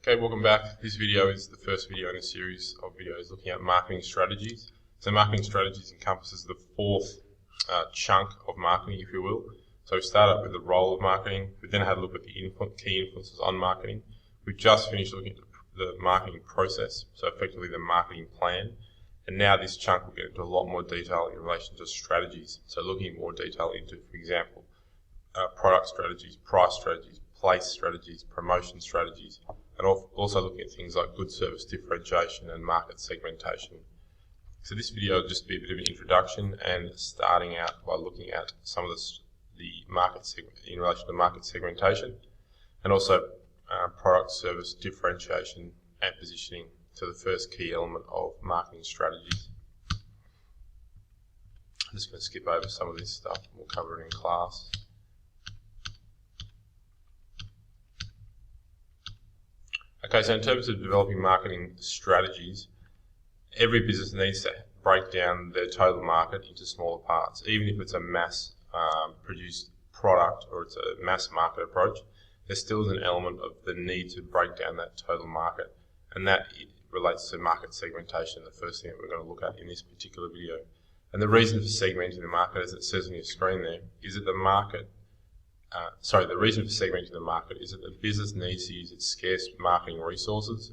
Okay, welcome back. This video is the first video in a series of videos looking at marketing strategies. So marketing strategies encompasses the fourth chunk of marketing, if you will. So we start up with the role of marketing. We then had a look at the key influences on marketing. We've just finished looking at the marketing process, so effectively the marketing plan. And now this chunk will get into a lot more detail in relation to strategies. So looking in more detail into, for example, product strategies, price strategies, place strategies, promotion strategies, and also looking at things like good service differentiation and market segmentation. So this video will just be a bit of an introduction and starting out by looking at some of the market in relation to market segmentation, and also product service differentiation and positioning to the first key element of marketing strategies. I'm just going to skip over some of this stuff. We'll cover it in class. Okay, so in terms of developing marketing strategies, every business needs to break down their total market into smaller parts. Even if it's a mass produced product or it's a mass market approach, there still is an element of the need to break down that total market, and that relates to market segmentation, the first thing that we're going to look at in this particular video. And the reason for segmenting the market, as it says on your screen there, is that the reason for segmenting the market is that the business needs to use its scarce marketing resources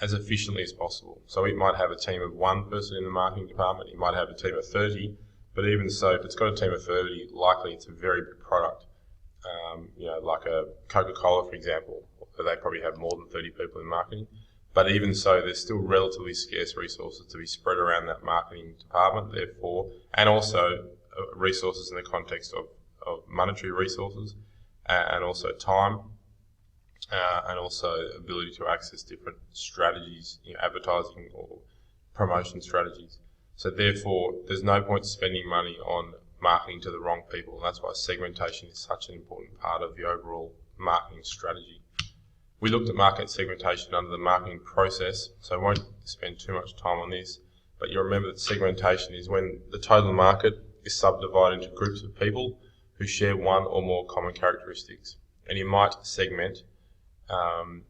as efficiently as possible. So it might have a team of one person in the marketing department, it might have a team of 30, but even so, if it's got a team of 30, likely it's a very big product. Like a Coca-Cola, for example, they probably have more than 30 people in marketing. But even so, there's still relatively scarce resources to be spread around that marketing department, therefore, and also resources in the context of monetary resources, and also time, and also ability to access different strategies, advertising or promotion strategies. So therefore, there's no point spending money on marketing to the wrong people. That's why segmentation is such an important part of the overall marketing strategy. We looked at market segmentation under the marketing process, so I won't spend too much time on this, but you'll remember that segmentation is when the total market is subdivided into groups of people who share one or more common characteristics. And you might segment, the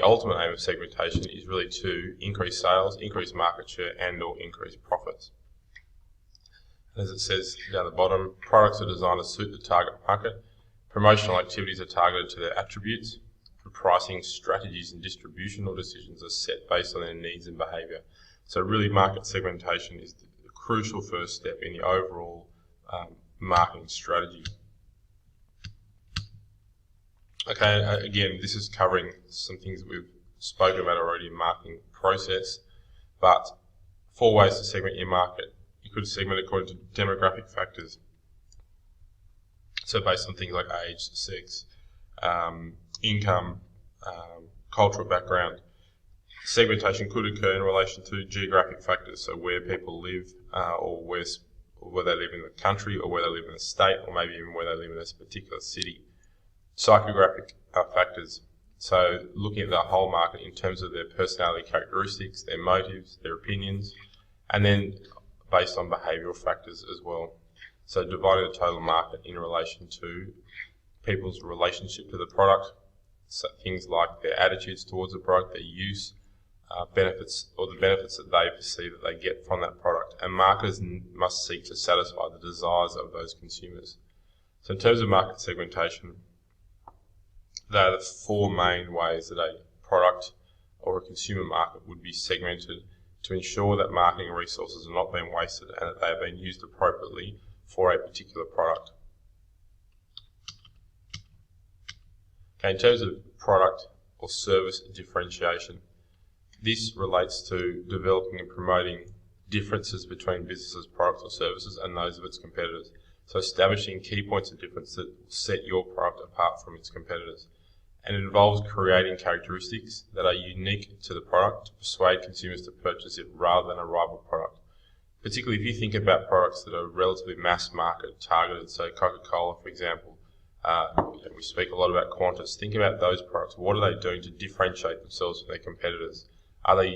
ultimate aim of segmentation is really to increase sales, increase market share, and or increase profits. As it says down the bottom, products are designed to suit the target market. Promotional activities are targeted to their attributes, and pricing strategies and distributional decisions are set based on their needs and behaviour. So really, market segmentation is the crucial first step in the overall marketing strategy. Okay, again, this is covering some things that we've spoken about already in marketing process, but 4 ways to segment your market. You could segment according to demographic factors. So based on things like age, sex, income, cultural background. Segmentation could occur in relation to geographic factors, so where people live, or where they live in the country, or where they live in the state, or maybe even where they live in this particular city. Psychographic factors, so looking at the whole market in terms of their personality characteristics, their motives, their opinions, and then based on behavioural factors as well. So dividing the total market in relation to people's relationship to the product, so things like their attitudes towards the product, their use, benefits, or the benefits that they perceive that they get from that product. And marketers must seek to satisfy the desires of those consumers. So in terms of market segmentation, they are the 4 main ways that a product or a consumer market would be segmented to ensure that marketing resources are not being wasted and that they are being used appropriately for a particular product. Okay, in terms of product or service differentiation, this relates to developing and promoting differences between businesses' products or services and those of its competitors. So establishing key points of difference that set your product apart from its competitors. And it involves creating characteristics that are unique to the product to persuade consumers to purchase it rather than a rival product. Particularly if you think about products that are relatively mass market targeted, so Coca-Cola, for example. We speak a lot about Qantas. Think about those products. What are they doing to differentiate themselves from their competitors? Are they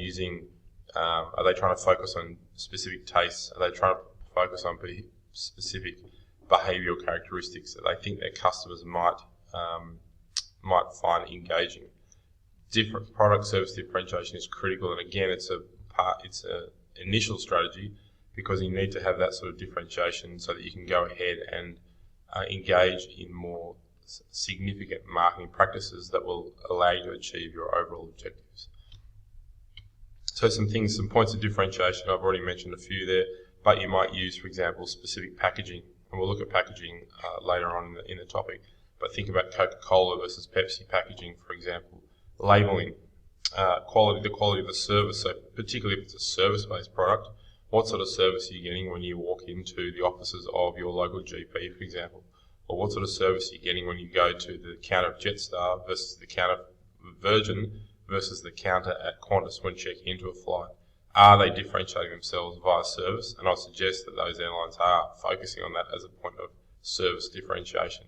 trying to focus on specific tastes? Are they trying to focus on specific behavioural characteristics that they think their customers might find engaging? different product service differentiation is critical, and again, it's an initial strategy because you need to have that sort of differentiation so that you can go ahead and engage in more significant marketing practices that will allow you to achieve your overall objectives. So some points of differentiation, I've already mentioned a few there, but you might use, for example, specific packaging, and we'll look at packaging later on in the topic, but think about Coca-Cola versus Pepsi packaging, for example. Labelling, the quality of the service, so particularly if it's a service-based product, what sort of service are you getting when you walk into the offices of your local GP, for example? Or what sort of service are you getting when you go to the counter of Jetstar versus the counter of Virgin versus the counter at Qantas when checking into a flight? Are they differentiating themselves via service? And I suggest that those airlines are focusing on that as a point of service differentiation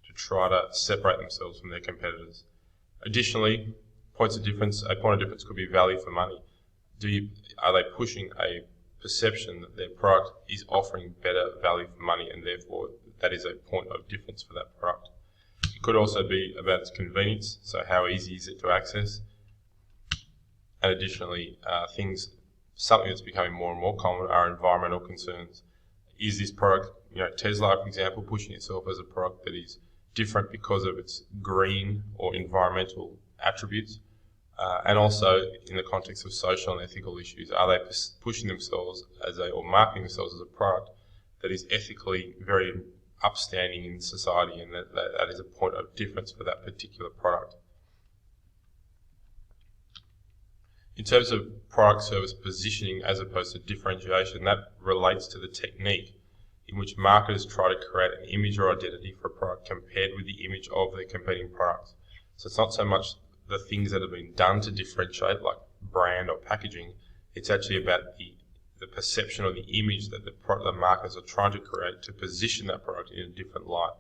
to try to separate themselves from their competitors. Additionally, a point of difference could be value for money. Are they pushing a perception that their product is offering better value for money, and therefore that is a point of difference for that product? It could also be about its convenience, so how easy is it to access? And additionally, something that's becoming more and more common are environmental concerns. Is this product, Tesla, for example, pushing itself as a product that is different because of its green or environmental attributes? And also in the context of social and ethical issues, are they pushing themselves or marketing themselves as a product that is ethically very upstanding in society, and that is a point of difference for that particular product? In terms of product service positioning as opposed to differentiation, that relates to the technique in which marketers try to create an image or identity for a product compared with the image of their competing products. So it's not so much the things that have been done to differentiate, like brand or packaging. It's actually about the perception or the image that the marketers are trying to create to position that product in a different light.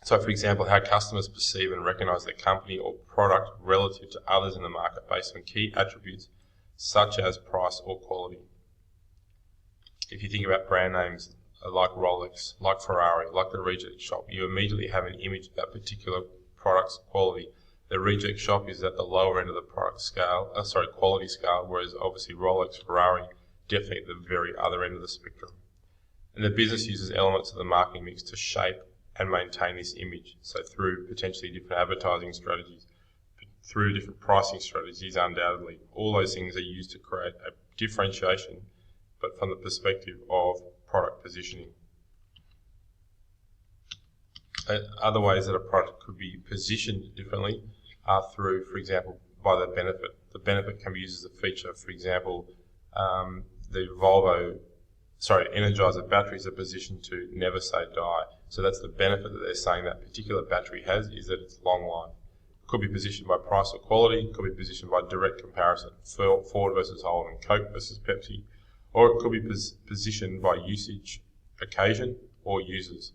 So, for example, how customers perceive and recognize their company or product relative to others in the market based on key attributes such as price or quality. If you think about brand names like Rolex, like Ferrari, like the Reject Shop, you immediately have an image of that particular product's quality. The Reject Shop is at the lower end of the quality scale, whereas obviously Rolex, Ferrari, definitely at the very other end of the spectrum. And the business uses elements of the marketing mix to shape and maintain this image. So through potentially different advertising strategies, through different pricing strategies, undoubtedly. All those things are used to create a differentiation, but from the perspective of product positioning. Other ways that a product could be positioned differently are through, for example, by the benefit. The benefit can be used as a feature. For example, the Energizer batteries are positioned to never say die. So that's the benefit that they're saying that particular battery has, is that it's long life. It could be positioned by price or quality. It could be positioned by direct comparison, Ford versus Holden, Coke versus Pepsi. Or it could be positioned by usage, occasion, or users.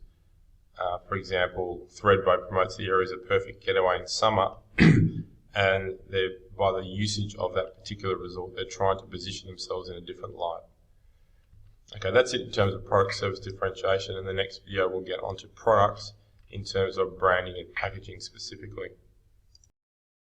For example, Threadboat promotes the area as a perfect getaway in summer, and by the usage of that particular resort, they're trying to position themselves in a different light. Okay, that's it in terms of product service differentiation. In the next video, we'll get onto products in terms of branding and packaging specifically.